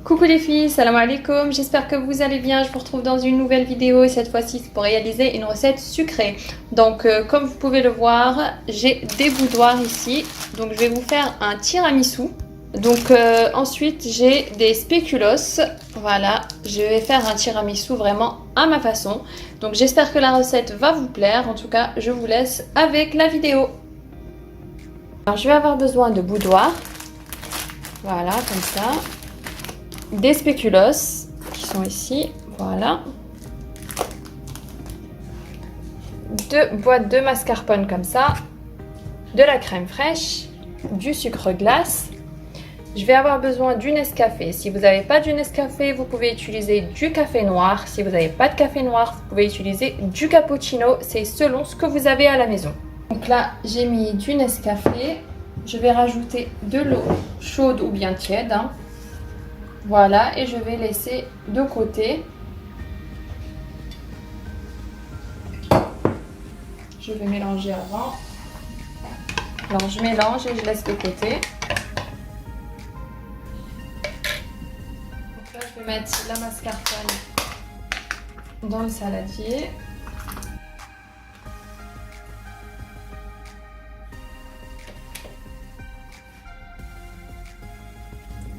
Coucou les filles, salam alaikum, j'espère que vous allez bien, je vous retrouve dans une nouvelle vidéo et cette fois-ci c'est pour réaliser une recette sucrée. Donc comme vous pouvez le voir, j'ai des boudoirs ici, donc je vais vous faire un tiramisu. Donc ensuite j'ai des spéculoos, voilà, je vais faire un tiramisu vraiment à ma façon. Donc j'espère que la recette va vous plaire, en tout cas je vous laisse avec la vidéo. Alors je vais avoir besoin de boudoirs, voilà comme ça. Des spéculoos qui sont ici, voilà. 2 boîtes de mascarpone comme ça, de la crème fraîche, du sucre glace. Je vais avoir besoin du Nescafé. Si vous n'avez pas du Nescafé, vous pouvez utiliser du café noir. Si vous n'avez pas de café noir, vous pouvez utiliser du cappuccino. C'est selon ce que vous avez à la maison. Donc là, j'ai mis du Nescafé. Je vais rajouter de l'eau chaude ou bien tiède. Voilà, et je vais laisser de côté. Je vais mélanger avant. Alors je mélange et je laisse de côté. Donc là, je vais mettre la mascarpone dans le saladier.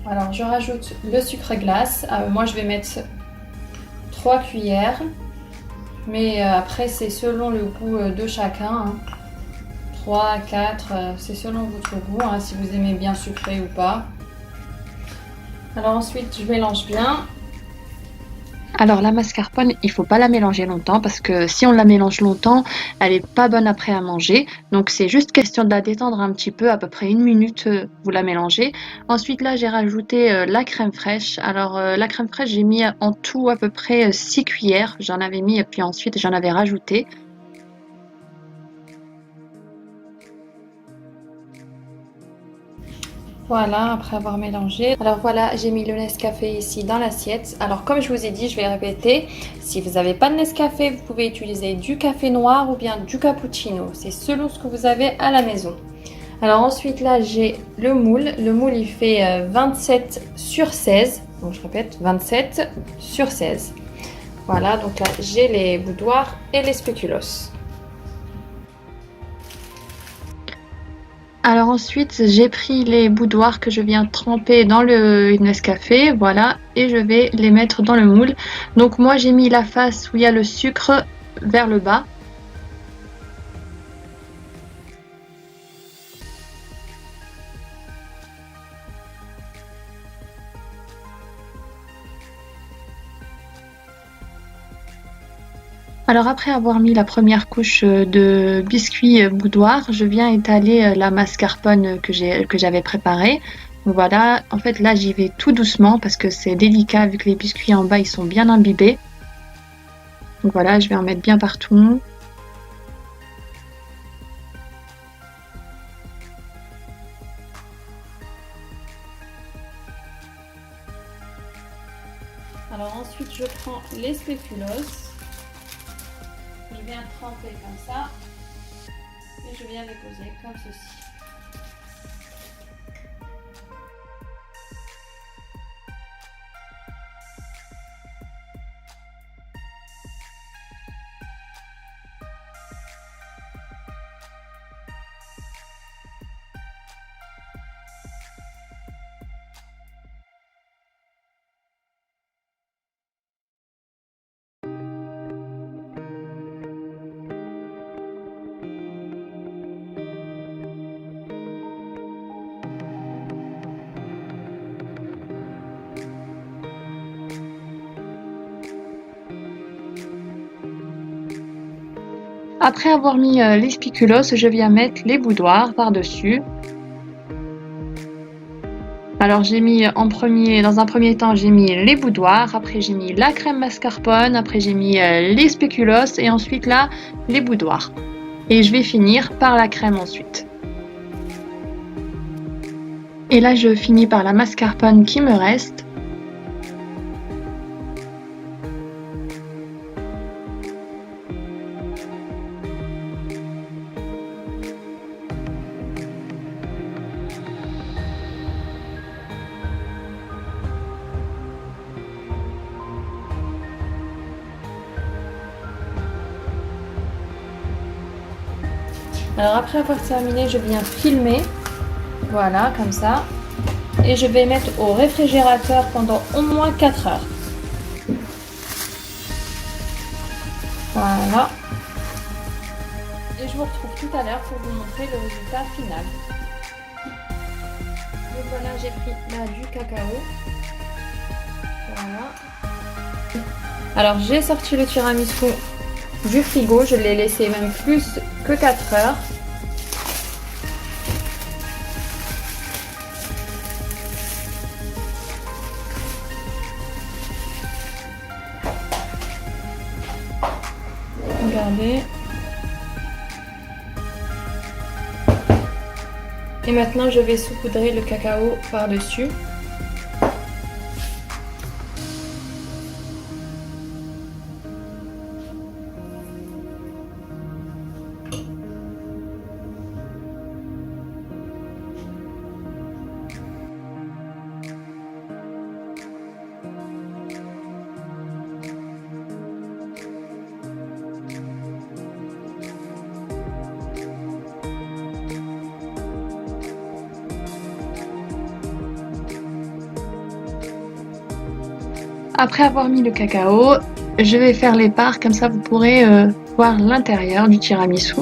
Alors je rajoute le sucre glace. Moi je vais mettre 3 cuillères. Mais après c'est selon le goût de chacun. 3, 4, c'est selon votre goût, si vous aimez bien sucré ou pas. Alors ensuite je mélange bien. Alors la mascarpone, il faut pas la mélanger longtemps parce que si on la mélange longtemps, elle est pas bonne après à manger. Donc c'est juste question de la détendre un petit peu, à peu près 1 minute, vous la mélangez. Ensuite là j'ai rajouté la crème fraîche. Alors la crème fraîche j'ai mis en tout à peu près 6 cuillères. J'en avais mis et puis ensuite j'en avais rajouté. Voilà, après avoir mélangé. Alors voilà, j'ai mis le Nescafé ici dans l'assiette. Alors comme je vous ai dit, je vais répéter. Si vous n'avez pas de Nescafé, vous pouvez utiliser du café noir ou bien du cappuccino. C'est selon ce que vous avez à la maison. Alors ensuite là, j'ai le moule. Le moule, il fait 27 sur 16. Donc je répète, 27 sur 16. Voilà, donc là, j'ai les boudoirs et les spéculoos. Alors ensuite j'ai pris les boudoirs que je viens tremper dans le Nescafé, voilà, et je vais les mettre dans le moule. Donc moi j'ai mis la face où il y a le sucre vers le bas. Alors après avoir mis la première couche de biscuits boudoir, je viens étaler la mascarpone que j'avais préparée. Donc voilà, en fait là j'y vais tout doucement parce que c'est délicat vu que les biscuits en bas ils sont bien imbibés. Donc voilà, je vais en mettre bien partout. Alors ensuite, je prends les spéculoos. Je viens tremper comme ça et je viens les poser comme ceci. Après avoir mis les spéculoos, je viens mettre les boudoirs par-dessus. Alors j'ai mis dans un premier temps j'ai mis les boudoirs, après j'ai mis la crème mascarpone, après j'ai mis les spéculoos et ensuite là les boudoirs. Et je vais finir par la crème ensuite. Et là je finis par la mascarpone qui me reste. Alors après avoir terminé, je viens filmer. Voilà, comme ça. Et je vais mettre au réfrigérateur pendant au moins 4 heures. Voilà. Et je vous retrouve tout à l'heure pour vous montrer le résultat final. Donc voilà, j'ai pris là du cacao. Voilà. Alors j'ai sorti le tiramisu du frigo, je l'ai laissé même plus que 4 heures. Regardez. Et maintenant je vais saupoudrer le cacao par-dessus. Après avoir mis le cacao, je vais faire les parts, comme ça vous pourrez voir l'intérieur du tiramisu.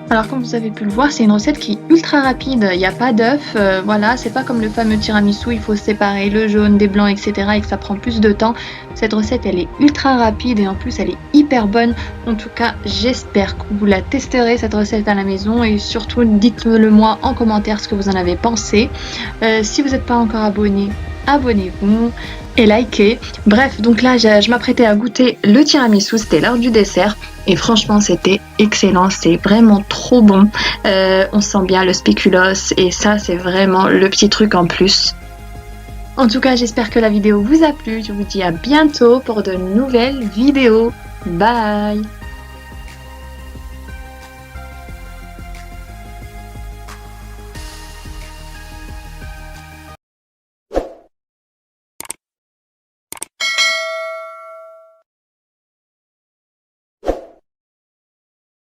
Alors comme vous avez pu le voir, c'est une recette qui est ultra rapide, il n'y a pas d'œuf, voilà, c'est pas comme le fameux tiramisu, il faut séparer le jaune des blancs, etc. et que ça prend plus de temps. Cette recette elle est ultra rapide et en plus elle est hyper bonne. En tout cas, j'espère que vous la testerez cette recette à la maison et surtout dites-le moi en commentaire ce que vous en avez pensé. Si vous n'êtes pas encore abonné, abonnez-vous et likez. Bref, donc là je m'apprêtais à goûter le tiramisu, c'était l'heure du dessert et franchement c'était excellent, c'est vraiment trop bon. On sent bien le spéculoos et ça c'est vraiment le petit truc en plus. En tout cas, j'espère que la vidéo vous a plu, je vous dis à bientôt pour de nouvelles vidéos. Bye!